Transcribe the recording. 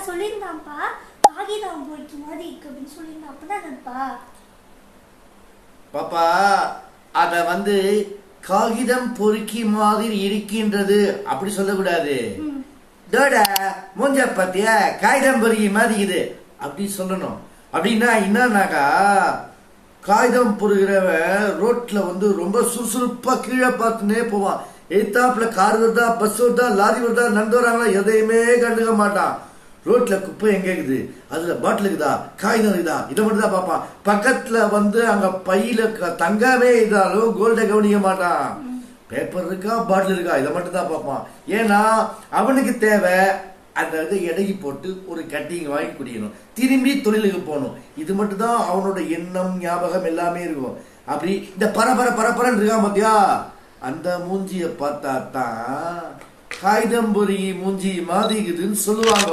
சொல்லியிருந்தான்ப்பா, காகிதம் பொறிக்க மாதிரி இருக்கு அப்படின்னு சொல்லியிருந்தான். அப்படிதானப்பா? பாப்பா, அத காகிதம் பொறுக்கி மாதிரி இருக்கின்றது அப்படி சொல்லக்கூடாது. டோடா மூஞ்ச பத்தியா காகிதம் பொறுக்கி மாதிரி இது அப்படி சொல்லணும். அப்படின்னா என்னன்னாக்கா, காகிதம் பொறுகிறவன் ரோட்ல ரொம்ப சுறுசுறுப்பா கீழே பார்த்துனே போவான். எய்தாப்புல கார் வருதா, பஸ் வருதா, லாரி வருதா, நடந்து வராங்களா எதையுமே கண்டுக்க மாட்டான். ரோட்ல குப்பை எங்க இருக்குது, அதுல பாட்டில் இருக்குதா, காகிதம் இருக்குதா, இதை மட்டும் தான் பார்ப்பான். பக்கத்துல அங்க பையில தங்கமே இருந்தாலும் கோல்ட கவனிக்க மாட்டான். பேப்பர் இருக்கா, பாட்டில் இருக்கா, இதை மட்டும் தான் பார்ப்பான். ஏன்னா அவனுக்கு தேவை அந்த எடைக்கு போட்டு ஒரு கட்டிங் வாங்கி குடிக்கணும், திரும்பி தொழிலுக்கு போகணும். இது மட்டும் தான் அவனோட எண்ணம், ஞாபகம் எல்லாமே இருக்கும். அப்படி இந்த பரபரன்னு இருக்கா பாத்தியா, அந்த மூஞ்சிய பார்த்தா தான் காகிதம் பொறி மூஞ்சி மாதிரிக்குதுன்னு சொல்லுவாங்க.